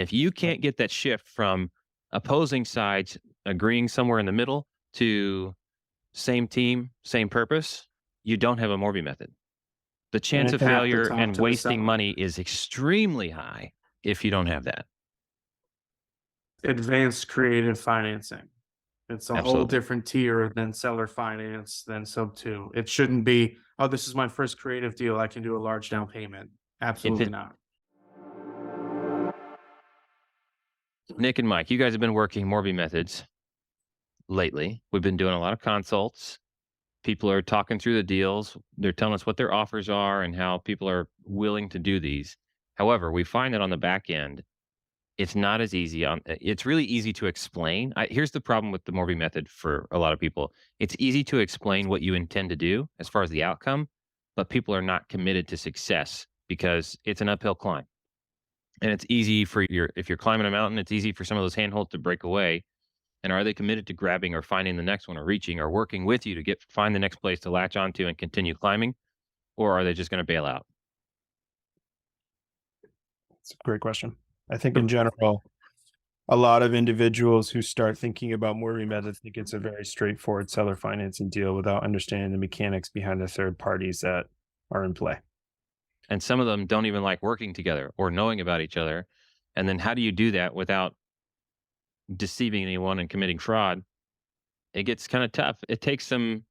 If you can't get that shift from opposing sides agreeing somewhere in the middle to same team, same purpose, you don't have a Morby method. The And chance I of have to failure talk and to the wasting seller. money is extremely high if you don't have that. Advanced creative financing. It's a whole Absolutely. different tier than seller finance, than sub two. It shouldn't be, oh, this is my first creative deal. I can do a large down payment. If Absolutely it, not. Nick and Mike, you guys have been working Morby methods lately. We've been doing a lot of consults. People are talking through the deals. They're telling us what their offers are and how people are willing to do these. However, we find that on the back end, it's not as easy it's really easy to explain. Here's the problem with the Morby method for a lot of people. It's easy to explain what you intend to do as far as the outcome, but people are not committed to success because it's an uphill climb. And it's easy for if you're climbing a mountain, it's easy for some of those handholds to break away. And are they committed to grabbing or finding the next one or reaching or working with you to find the next place to latch onto and continue climbing? Or are they just going to bail out? It's a great question. I think in general, a lot of individuals who start thinking about Morby method think it's a very straightforward seller financing deal without understanding the mechanics behind the third parties that are in play. And some of them don't even like working together or knowing about each other. And then how do you do that without deceiving anyone and committing fraud? It gets kind of tough. It takes some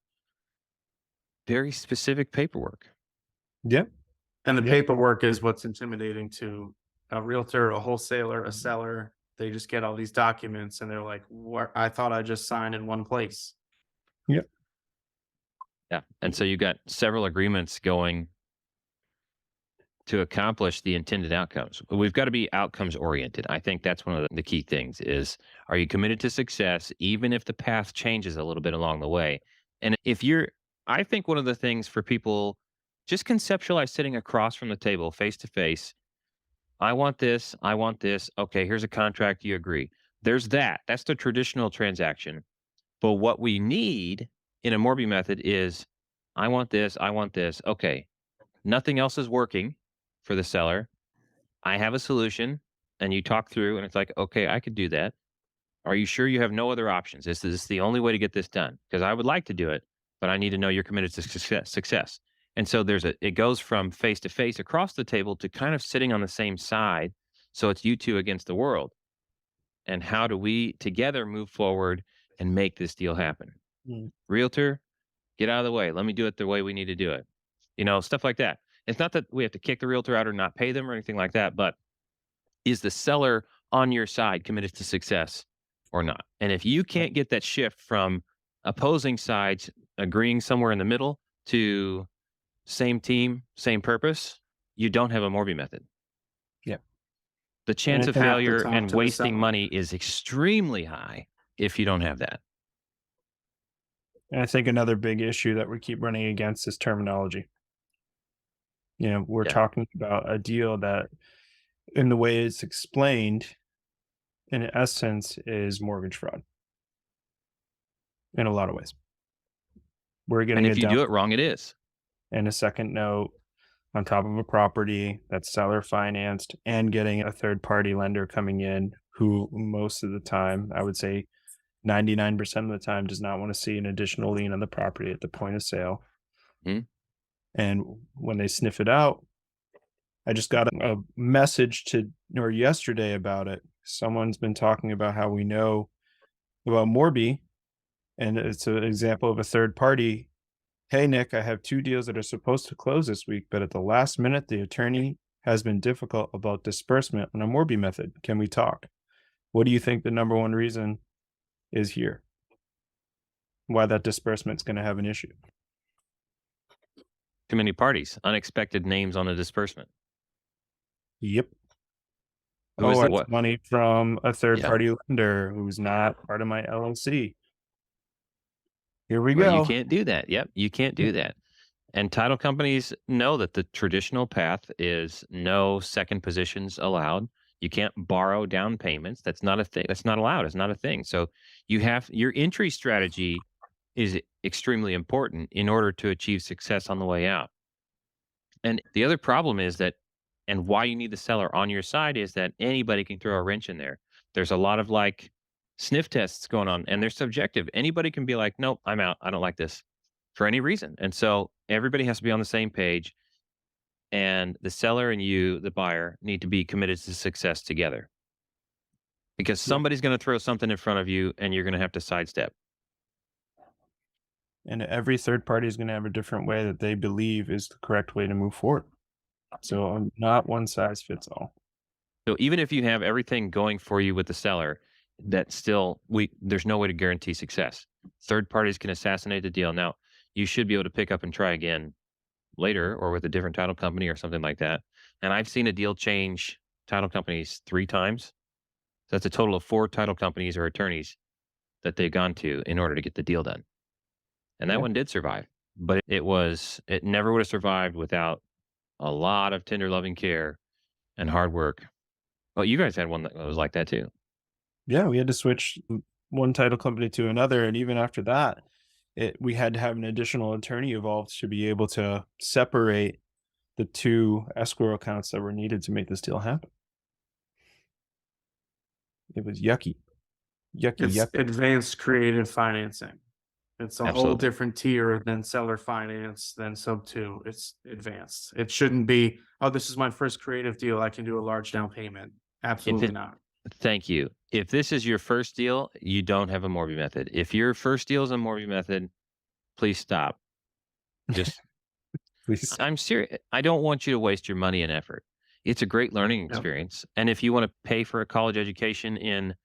very specific paperwork. Yeah. And the Yeah. paperwork is what's intimidating to a realtor, a wholesaler, a seller. They just get all these documents and they're like, what? I thought I just signed in one place. Yeah. Yeah. And so you got several agreements going to accomplish the intended outcomes. We've got to be outcomes oriented. I think that's one of the key things is, are you committed to success even if the path changes a little bit along the way? And if you're I think one of the things for people, just conceptualize sitting across from the table face to face. I want this, I want this. Okay, here's a contract, you agree. There's that. That's the traditional transaction. But what we need in a Morby method is I want this, I want this. Okay, nothing else is working for the seller. I have a solution, and you talk through, and it's like, okay, I could do that. Are you sure you have no other options? Is this the only way to get this done? Because I would like to do it, but I need to know you're committed to success. And so it goes from face to face across the table to kind of sitting on the same side. So it's you two against the world. And how do we together move forward and make this deal happen? Mm. Realtor, get out of the way. Let me do it the way we need to do it. Stuff like that. It's not that we have to kick the realtor out or not pay them or anything like that, but is the seller on your side committed to success or not? And if you can't get that shift from opposing sides agreeing somewhere in the middle to same team, same purpose, you don't have a Morby method. Yeah. The And chance I of think Have to failure talk and to the wasting seller. money is extremely high if you don't have that. and I think another big issue that we keep running against is terminology. We're Yeah. talking about a deal that in the way it's explained, in essence, is mortgage fraud in a lot of ways. We're And getting a if you down do it wrong, it is. and a second note on top of a property that's seller financed and getting a third party lender coming in who most of the time, I would say 99% of the time, does not want to see an additional lien on the property at the point of sale. Hmm? And when they sniff it out, I just got a message yesterday about it. Someone's been talking about how we know about Morby, and it's an example of a third party. Hey, Nick, I have 2 deals that are supposed to close this week, but at the last minute, the attorney has been difficult about disbursement on a Morby method. Can we talk? What do you think the number one reason is here? Why that disbursement's going to have an issue? Too many parties, unexpected names on a disbursement. Yep. Who is Oh, the it's what? money from a third Yeah. party lender who's not part of my LLC. Here we Well, you go. can't do that. Yep, you can't do that. And title companies know that the traditional path is no second positions allowed. You can't borrow down payments. That's not a thing. That's not allowed. It's not a thing. So your entry strategy is extremely important in order to achieve success on the way out. And the other problem is that And why you need the seller on your side is that anybody can throw a wrench in there. There's a lot of like sniff tests going on and they're subjective. Anybody can be like, nope, I'm out. I don't like this for any reason. And so everybody has to be on the same page. And the seller and you, the buyer, need to be committed to success together because Yeah. somebody's going to throw something in front of you and you're going to have to sidestep. And every third party is going to have a different way that they believe is the correct way to move forward. So not one size fits all. So even if you have everything going for you with the seller, that still there's no way to guarantee success. Third parties can assassinate the deal. Now, you should be able to pick up and try again later or with a different title company or something like that. And I've seen a deal change title companies 3 times. That's a total of 4 title companies or attorneys that they've gone to in order to get the deal done. And that Yeah. one did survive, but it never would have survived without a lot of tender loving care and hard work. Well, you guys had one that was like that too. Yeah, we had to switch one title company to another, and even after that, we had to have an additional attorney involved to be able to separate the 2 escrow accounts that were needed to make this deal happen. It was yucky. Yucky, It's yucky. advanced creative financing. It's a whole Absolutely. different tier than seller finance, than sub 2. It's advanced. It shouldn't be, oh, this is my first creative deal. I can do a large down payment. If Absolutely it not. Thank you. If this is your first deal, you don't have a Morby method. If your first deal is a Morby method, please stop. Just Please. I'm serious. I don't want you to waste your money and effort. It's a great learning Yep. experience. And if you want to pay for a college education in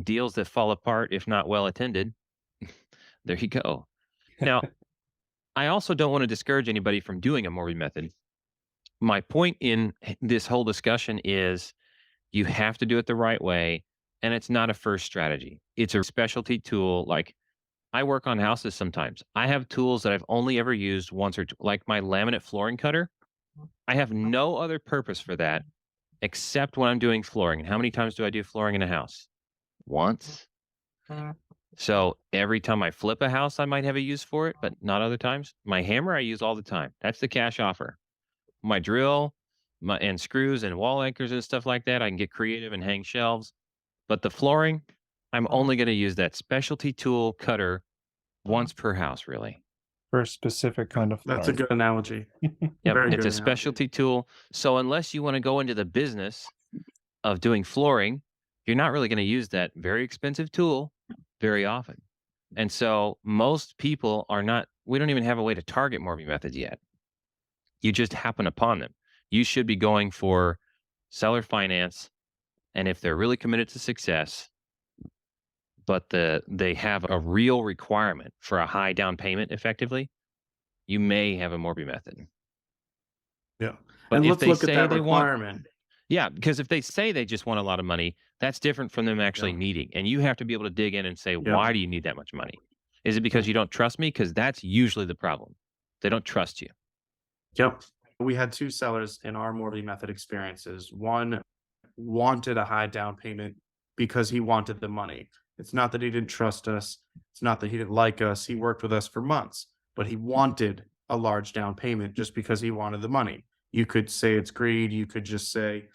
deals that fall apart if not well attended, there you go. Now, I also don't want to discourage anybody from doing a Morby method. My point in this whole discussion is you have to do it the right way, and it's not a first strategy. It's a specialty tool. Like I work on houses sometimes. I have tools that I've only ever used once or like my laminate flooring cutter. I have no other purpose for that except when I'm doing flooring. And how many times do I do flooring in a house? Once. So every time I flip a house, I might have a use for it, but not other times. My hammer I use all the time. That's the cash offer. My drill, and screws and wall anchors and stuff like that, I can get creative and hang shelves. But the flooring, I'm only going to use that specialty tool cutter once per house, really. For a specific kind of That's a flooring. good analogy. Yep, Very it's good a analogy. specialty tool. So unless you want to go into the business of doing flooring, you're not really going to use that very expensive tool very often. And so most people are not, we don't even have a way to target Morby methods yet. You just happen upon them. You should be going for seller finance. And if they're really committed to success, but they have a real requirement for a high down payment effectively, you may have a Morby method. Yeah. But And if let's they look at say that they want, requirement. yeah, because if they say they just want a lot of money, that's different from them actually Yeah. needing. And you have to be able to dig in and say, Yeah. why do you need that much money? Is it because you don't trust me? Because that's usually the problem. They don't trust you. Yep. We had 2 sellers in our Morby method experiences. One wanted a high down payment because he wanted the money. It's not that he didn't trust us. It's not that he didn't like us. He worked with us for months, but he wanted a large down payment just because he wanted the money. You could say it's greed. You could just say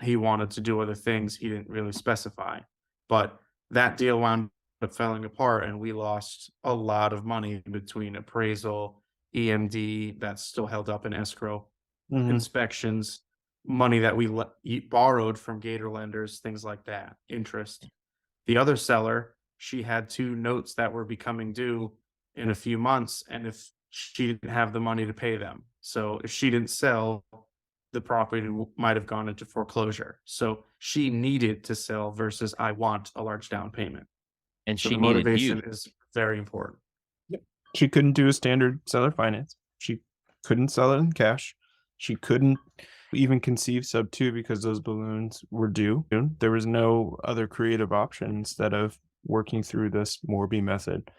he wanted to do other things. He didn't really specify. But that deal wound up falling apart, and we lost a lot of money between appraisal, EMD that's still held up in escrow, Mhm. inspections, money that we borrowed from Gator lenders, things like that, interest. The other seller, she had 2 notes that were becoming due in a few months, and if she didn't have the money to pay them. So if she didn't sell, the property might have gone into foreclosure. So she needed to sell versus I want a large down payment. And So she the needed motivation you. is very important. She couldn't do a standard seller finance. She couldn't sell it in cash. She couldn't even conceive sub 2 because those balloons were due. There was no other creative option instead of working through this Morby method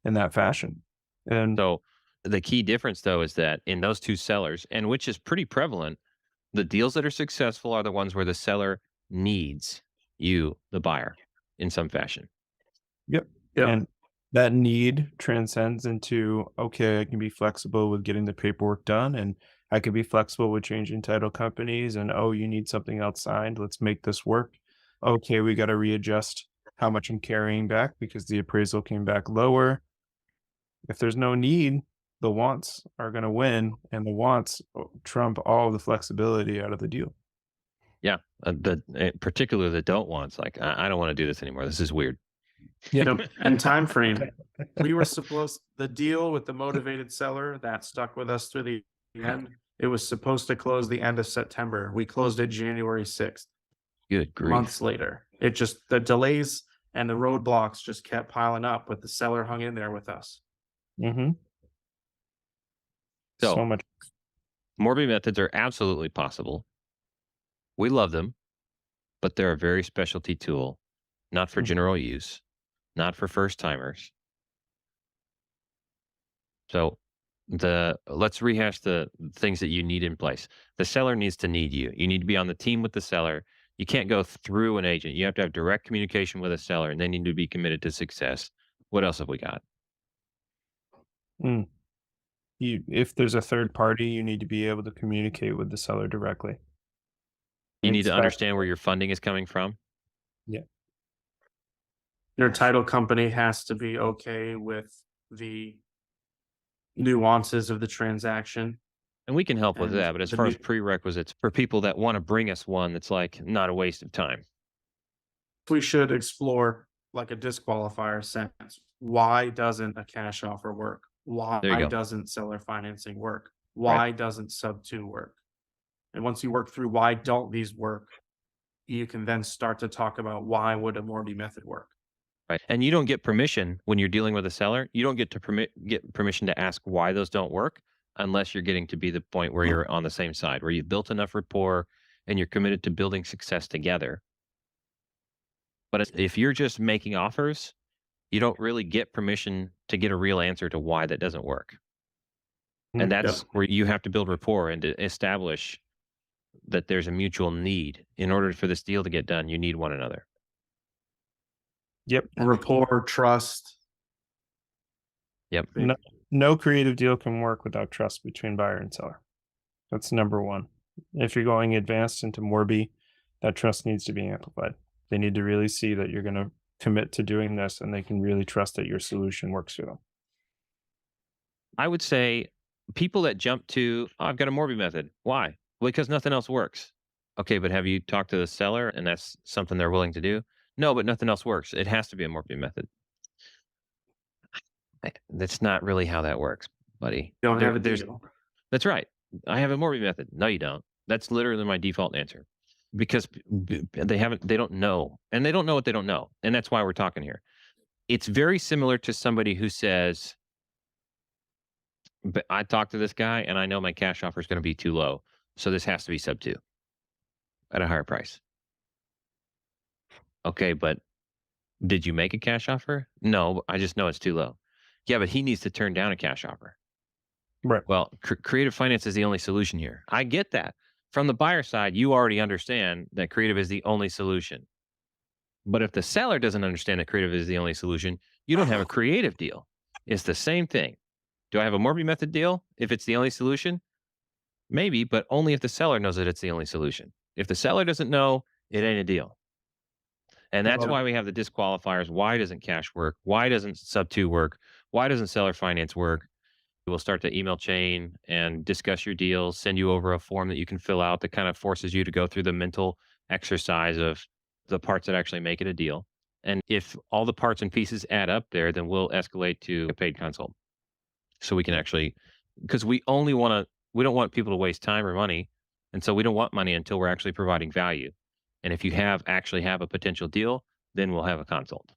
in that fashion. And So the key difference, though, is that in those 2 sellers, and which is pretty prevalent, the deals that are successful are the ones where the seller needs you, the buyer, in some fashion. yep. Yep. And that need transcends into, okay, I can be flexible with getting the paperwork done and I could be flexible with changing title companies and, oh, you need something else signed. Let's make this work. Okay, we got to readjust how much I'm carrying back because the appraisal came back lower. If there's no need, the wants are going to win, and the wants trump all the flexibility out of the deal. Yeah, particularly the don't wants. Like, I don't want to do this anymore. This is weird. And time frame. We were supposed the deal with the motivated seller that stuck with us through the end. It was supposed to close the end of September. We closed it January 6th. Good grief. Months later. It just the delays and the roadblocks just kept piling up, but the seller hung in there with us. Mm-hmm. So, So much. Morby methods are absolutely possible. We love them, but they're a very specialty tool, not for Mhm. general use, not for first timers. So let's rehash the things that you need in place. The seller needs to need you. You need to be on the team with the seller. You can't go through an agent. You have to have direct communication with a seller, and they need to be committed to success. What else have we got? Mm. If there's a third party, you need to be able to communicate with the seller directly. You need to Expect- understand where your funding is coming from. Yeah. Your title company has to be okay with the nuances of the transaction. And we can help with And that. But as the far new- as prerequisites for people that want to bring us one that's like not a waste of time. We should explore like a disqualifier sense. Why doesn't a cash offer work? Why There you go. doesn't seller financing work? Why doesn't sub 2 work? And once you work through why don't these work, you can then start to talk about why would a Morby method work. Right. And you don't get permission when you're dealing with a seller. You don't get to get permission to ask why those don't work unless you're getting to be the point where you're on the same side, where you've built enough rapport and you're committed to building success together. But if you're just making offers, you don't really get permission to get a real answer to why that doesn't work. And that's where you have to build rapport and to establish that there's a mutual need. In order for this deal to get done, you need one another. Yep. Rapport, trust. Yep. No creative deal can work without trust between buyer and seller. That's number one. If you're going advanced into Morby, that trust needs to be amplified. They need to really see that you're going to commit to doing this, and they can really trust that your solution works for them. I would say people that jump to, oh, I've got a Morby method. Why? Well, because nothing else works. Okay, but have you talked to the seller and that's something they're willing to do? No, but nothing else works. It has to be a Morby method. That's not really how that works, buddy. Don't have a There's deal. That's right. I have a Morby method. No, you don't. That's literally my default answer because they don't know, and they don't know what they don't know. And that's why we're talking here. It's very similar to somebody who says, but I talked to this guy and I know my cash offer is going to be too low. So this has to be sub 2 at a higher price. Okay, but did you make a cash offer? No, I just know it's too low. Yeah, but he needs to turn down a cash offer. Right. Well, creative finance is the only solution here. I get that. From the buyer side, you already understand that creative is the only solution. But if the seller doesn't understand that creative is the only solution, you don't have a creative deal. It's the same thing. Do I have a Morby method deal if it's the only solution? Maybe, but only if the seller knows that it's the only solution. If the seller doesn't know, it ain't a deal. And that's why we have the disqualifiers. Why doesn't cash work? Why doesn't sub 2 work? Why doesn't seller finance work? We'll start the email chain and discuss your deals, send you over a form that you can fill out that kind of forces you to go through the mental exercise of the parts that actually make it a deal. And if all the parts and pieces add up there, then we'll escalate to a paid consult. So we can actually, because we don't want people to waste time or money. And so we don't want money until we're actually providing value. And if you actually have a potential deal, then we'll have a consult.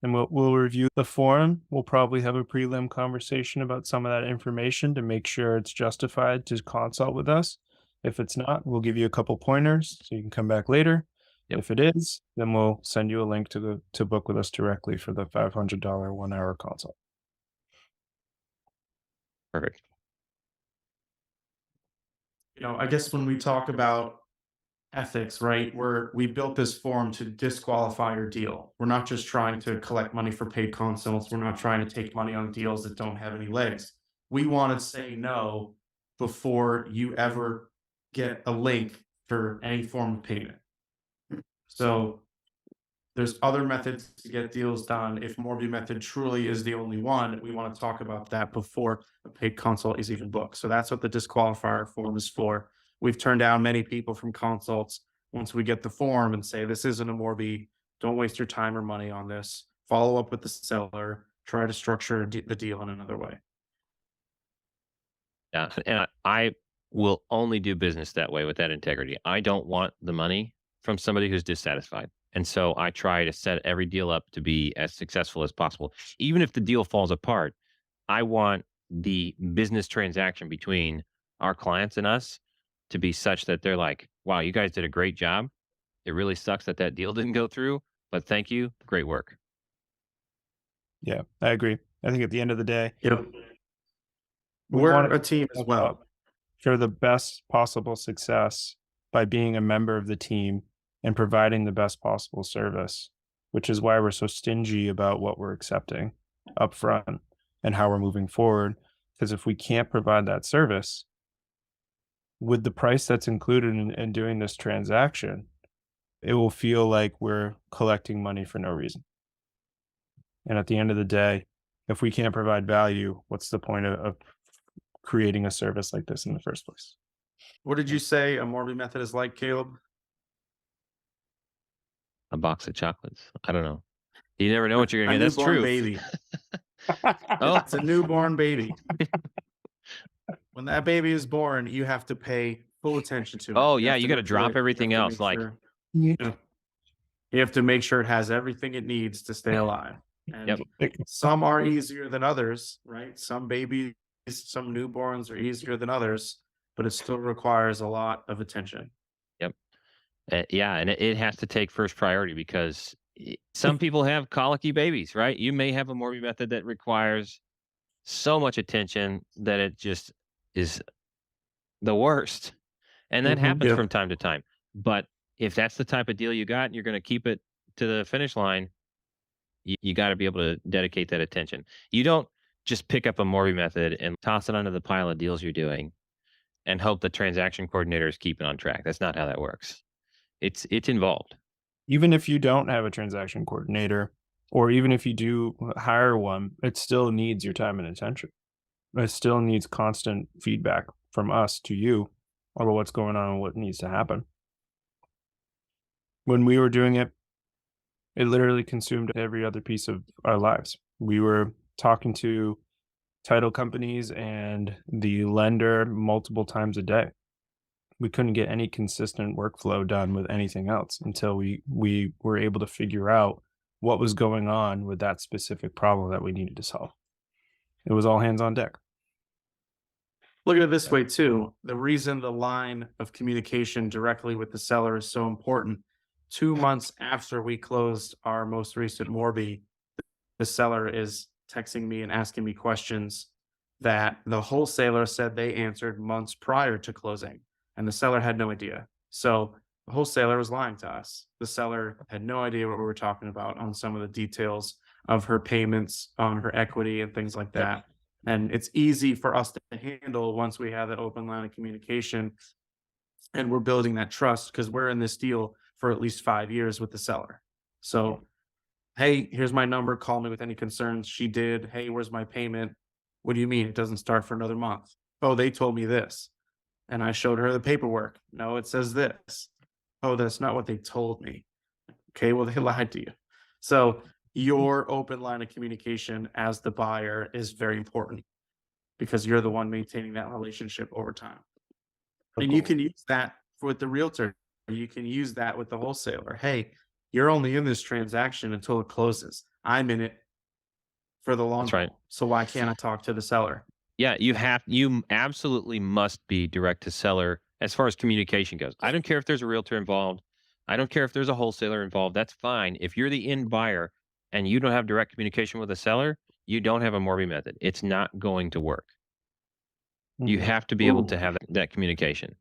And we'll review the form. We'll probably have a prelim conversation about some of that information to make sure it's justified to consult with us. If it's not, we'll give you a couple pointers so you can come back later. Yep. If it is, then we'll send you a link to book with us directly for the $500 1-hour consult. Perfect. I guess when we talk about ethics, right, we built this form to disqualify your deal. We're not just trying to collect money for paid consults. We're not trying to take money on deals that don't have any legs. We want to say no before you ever get a link for any form of payment. So there's other methods to get deals done. If Morby method truly is the only one, we want to talk about that before a paid consult is even booked. So that's what the disqualifier form is for. We've turned down many people from consults once we get the form and say, this isn't a Morby. Don't waste your time or money on this. Follow up with the seller. Try to structure the deal in another way. Yeah, and I will only do business that way with that integrity. I don't want the money from somebody who's dissatisfied. And so I try to set every deal up to be as successful as possible. Even if the deal falls apart, I want the business transaction between our clients and us to be such that they're like, wow, you guys did a great job. It really sucks that that deal didn't go through, but thank you. Great work. Yeah, I agree. I think at the end of the day, Yep. we We're want a team as well. for the best possible success by being a member of the team and providing the best possible service, which is why we're so stingy about what we're accepting up front and how we're moving forward. Because if we can't provide that service with the price that's included in doing this transaction, it will feel like we're collecting money for no reason. And at the end of the day, if we can't provide value, what's the point of creating a service like this in the first place? What did you say a Morby method is like, Caleb? A box of chocolates. I don't know. You never know what you're A going to get. That's newborn true. baby. Oh, It's a newborn baby. When that baby is born, you have to pay full attention to it. oh You yeah. have You to got to make sure- drop you everything have to else. make Like, sure- you have to make sure it has everything it needs to stay alive. And Yep. some are easier than others, right? Some babies, some newborns are easier than others, but it still requires a lot of attention. yeah, and it has to take first priority because some people have colicky babies, right? You may have a Morby method that requires so much attention that it just is the worst. And that happens Yep. from time to time. But if that's the type of deal you got and you're going to keep it to the finish line, you got to be able to dedicate that attention. You don't just pick up a Morby method and toss it onto the pile of deals you're doing and hope the transaction coordinator is keeping on track. That's not how that works. It's involved. Even if you don't have a transaction coordinator, or even if you do hire one, it still needs your time and attention. It still needs constant feedback from us to you about what's going on and what needs to happen. When we were doing it, it literally consumed every other piece of our lives. We were talking to title companies and the lender multiple times a day. We couldn't get any consistent workflow done with anything else until we were able to figure out what was going on with that specific problem that we needed to solve. It was all hands on deck. Look at it this way too. The reason the line of communication directly with the seller is so important. 2 months after we closed our most recent Morby, the seller is texting me and asking me questions that the wholesaler said they answered months prior to closing, and the seller had no idea. So the wholesaler was lying to us. The seller had no idea what we were talking about on some of the details of her payments, on her equity, and things like that. And it's easy for us to handle once we have that open line of communication and we're building that trust because we're in this deal for at least 5 years with the seller. So, hey, here's my number. Call me with any concerns. She did. Hey, where's my payment? What do you mean? It doesn't start for another month. Oh, they told me this. And I showed her the paperwork. No, it says this. Oh, that's not what they told me. Okay, well, they lied to you. So your open line of communication as the buyer is very important because you're the one maintaining that relationship over time. And you can use that with the realtor. You can use that with the wholesaler. Hey, you're only in this transaction until it closes. I'm in it for the long That's right. haul. So why can't I talk to the seller? Yeah, you absolutely must be direct to seller as far as communication goes. I don't care if there's a realtor involved. I don't care if there's a wholesaler involved. That's fine. If you're the end buyer and you don't have direct communication with the seller, you don't have a Morby method. It's not going to work. You have to be able to have that communication.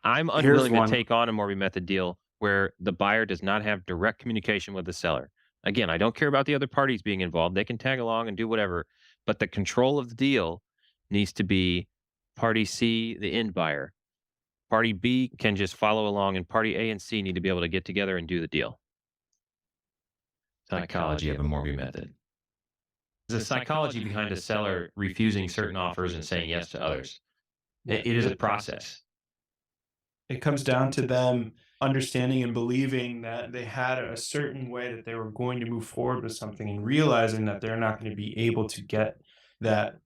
I'm Here's unwilling to one. take on a Morby method deal where the buyer does not have direct communication with the seller. Again, I don't care about the other parties being involved. They can tag along and do whatever, but the control of the deal needs to be Party C, the end buyer. Party B can just follow along, and party A and C need to be able to get together and do the deal. Psychology of a Morby method. The psychology behind a seller refusing certain offers and saying yes to others. It is a process. It comes down to them understanding and believing that they had a certain way that they were going to move forward with something and realizing that they're not going to be able to get that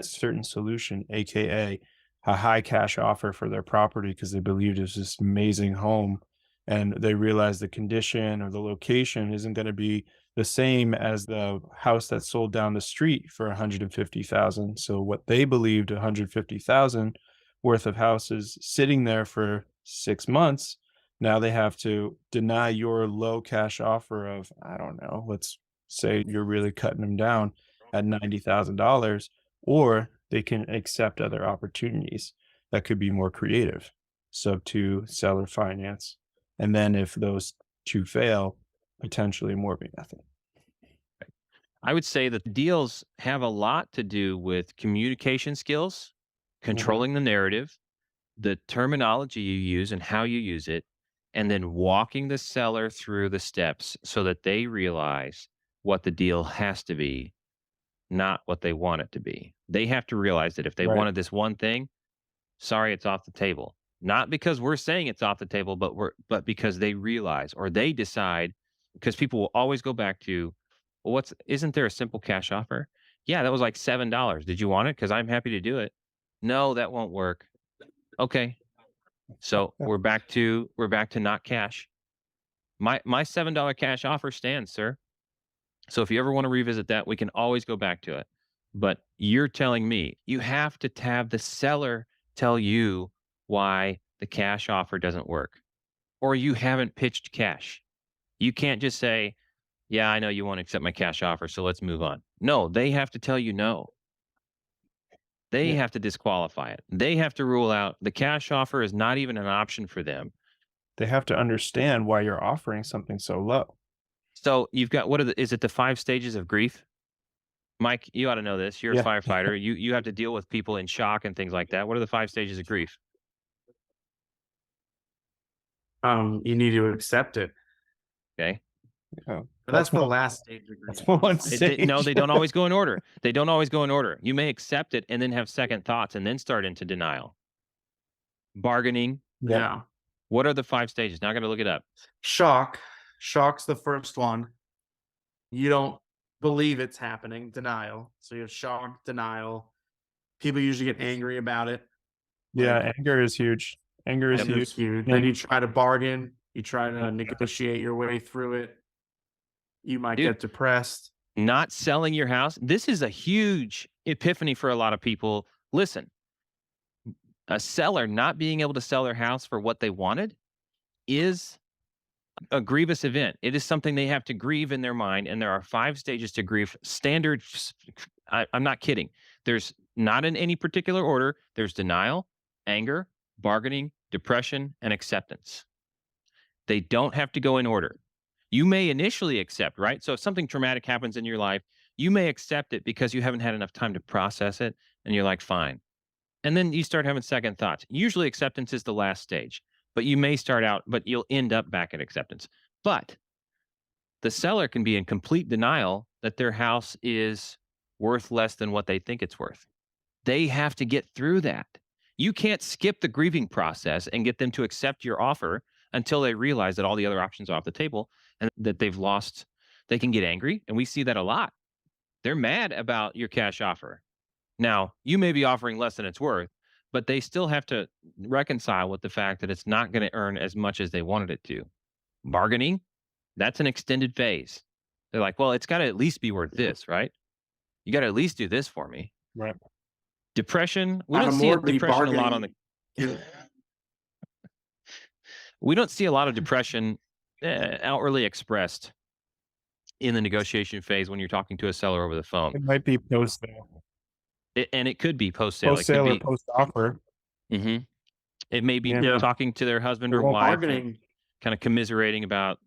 certain solution, aka a high cash offer for their property because they believed it was this amazing home, and they realize the condition or the location isn't going to be the same as the house that sold down the street for 150,000. So what they believed 150,000 worth of houses sitting there for 6 months, now they have to deny your low cash offer of, I don't know, let's say you're really cutting them down at $90,000, or they can accept other opportunities that could be more creative, sub to seller finance. And then if those two fail, potentially Morby method. I would say that deals have a lot to do with communication skills, controlling the narrative, the terminology you use and how you use it, and then walking the seller through the steps so that they realize what the deal has to be, not what they want it to be. They have to realize that if they Right. wanted this one thing, sorry, it's off the table. Not because we're saying it's off the table, but because they realize or they decide, because people will always go back to, well, isn't there a simple cash offer? Yeah, that was like $7. Did you want it? Because I'm happy to do it. No, that won't work. Okay. So we're back to not cash. My $7 cash offer stands, sir. So if you ever want to revisit that, we can always go back to it. But you're telling me you have to have the seller tell you why the cash offer doesn't work, or you haven't pitched cash. You can't just say, yeah, I know you won't accept my cash offer, so let's move on. No, they have to tell you no. They Yeah. have to disqualify it. They have to rule out the cash offer is not even an option for them. They have to understand why you're offering something so low. So you've got, is it the 5 stages of grief? Mike, you ought to know this. You're Yeah. a firefighter. You have to deal with people in shock and things like that. What are the 5 stages of grief? You need to accept it. Okay. Yeah. But that's the one- last stage of grief. That's one No, stage. they don't always go in order. They don't always go in order. You may accept it and then have second thoughts and then start into denial. Bargaining. Yeah. Yeah. What are the 5 stages? Now I got to look it up. Shock. Shock's the first one. You don't believe it's happening. Denial. So you have shock, denial. People usually get angry about it. Yeah, anger is huge. Anger is Anger's huge. huge. Yeah. Then you try to bargain. You try to negotiate your way through it. You might Dude. get depressed. Not selling your house. This is a huge epiphany for a lot of people. Listen, a seller not being able to sell their house for what they wanted is a grievous event. It is something they have to grieve in their mind, and there are 5 stages to grief. Standard. I'm not kidding. There's not in any particular order. There's denial, anger, bargaining, depression, and acceptance. They don't have to go in order. You may initially accept, right? So if something traumatic happens in your life, you may accept it because you haven't had enough time to process it, and you're like, fine. And then you start having second thoughts. Usually acceptance is the last stage, but you may start out, but you'll end up back at acceptance. But the seller can be in complete denial that their house is worth less than what they think it's worth. They have to get through that. You can't skip the grieving process and get them to accept your offer until they realize that all the other options are off the table and that they've lost. They can get angry, and we see that a lot. They're mad about your cash offer. Now, you may be offering less than it's worth, but they still have to reconcile with the fact that it's not going to earn as much as they wanted it to. Bargaining, that's an extended phase. They're like, well, it's got to at least be worth this, right? You got to at least do this for me. Right. Depression, we On don't a see Morby, depression a lot on the. bargaining We don't see a lot of depression outwardly expressed in the negotiation phase when you're talking to a seller over the phone. It might be post sale. And it could be post-sale. Post sale It or could be, post offer. It may be Yeah. talking to their husband or Well, wife, and bargaining. kind of commiserating about,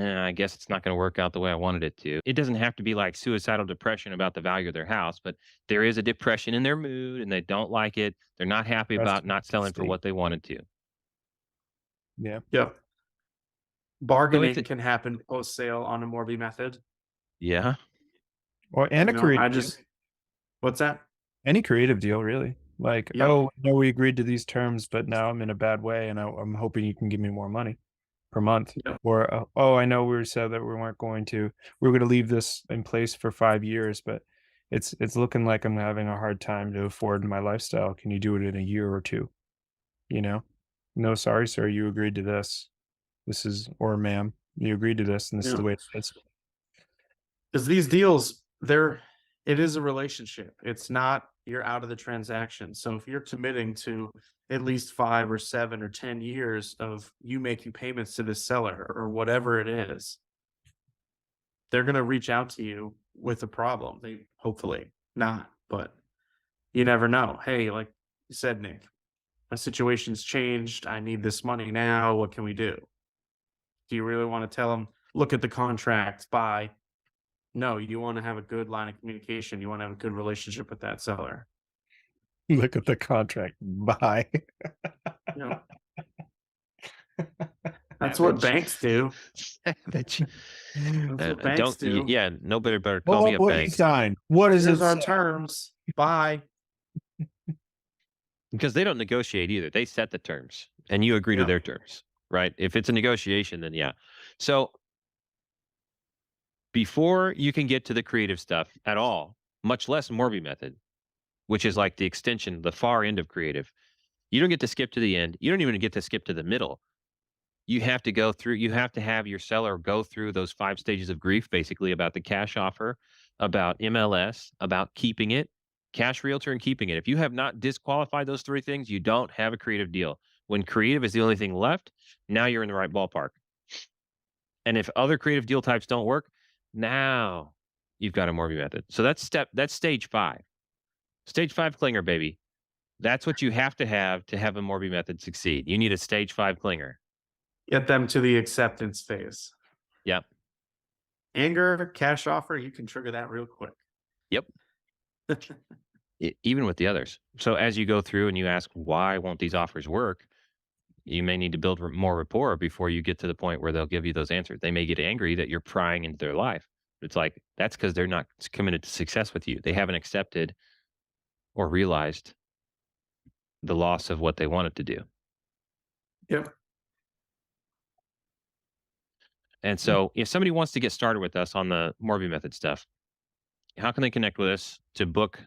I guess it's not going to work out the way I wanted it to. It doesn't have to be like suicidal depression about the value of their house, but there is a depression in their mood and they don't like it. They're not happy about not selling for State. what they wanted to. Yeah. Yep. So Bargaining if it, can happen post sale on a Morby method. yeah, Or and a You know, creative I just what's that? any creative deal, really. Like, Yep. oh no, we agreed to these terms, but now I'm in a bad way, and I'm hoping you can give me more money per month. Yep. Or oh, I know we said that we weren't going to. We were going to leave this in place for 5 years, but it's looking like I'm having a hard time to afford my lifestyle. Can you do it in a year or two? You know, no, sorry, sir, you agreed to this. This is, or ma'am, you agreed to this, and this is the Yeah. way it is. Because these deals, it is a relationship. It's not you're out of the transaction. So if you're committing to at least 5 or 7 or 10 years of you making payments to this seller or whatever it is, they're gonna reach out to you with a problem. They hopefully not, but you never know. Hey, like you said, Nick, my situation's changed. I need this money now. What can we do? Do you really want to tell them, look at the contract, buy? No, you want to have a good line of communication. You want to have a good relationship with that seller. Look at the contract. Bye. You know, that's what banks do. Savage. That's what banks do. Yeah, nobody better call me a what bank you signed? What is Here's it? our say? terms. Buy. because they don't negotiate either. They set the terms and you agree to Yep. their terms, right? If it's a negotiation, then yeah. So before you can get to the creative stuff at all, much less Morby method, which is like the extension, the far end of creative, you don't get to skip to the end. You don't even get to skip to the middle. You have to go through, you have to have your seller go through those 5 stages of grief, basically about the cash offer, about MLS, about keeping it, cash realtor, and keeping it. If you have not disqualified those 3 things, you don't have a creative deal. When creative is the only thing left, now you're in the right ballpark. And if other creative deal types don't work, now you've got a Morby method. So that's stage 5. Stage 5 clinger, baby. That's what you have to have a Morby method succeed. You need a stage 5 clinger. Get them to the acceptance phase. Yep. Anger, cash offer, you can trigger that real quick. Yep. Even with the others. So as you go through and you ask, why won't these offers work? You may need to build more rapport before you get to the point where they'll give you those answers. They may get angry that you're prying into their life. It's like, that's because they're not committed to success with you. They haven't accepted or realized the loss of what they wanted to do. Yep. And so if somebody wants to get started with us on the Morby method stuff, how can they connect with us to book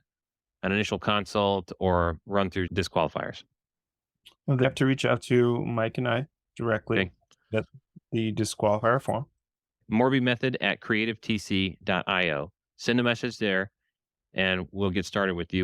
an initial consult or run through disqualifiers? Well, they have to reach out to Mike and I directly Okay. at the disqualifier form. Morby method at creativetc.io. Send a message there and we'll get started with you.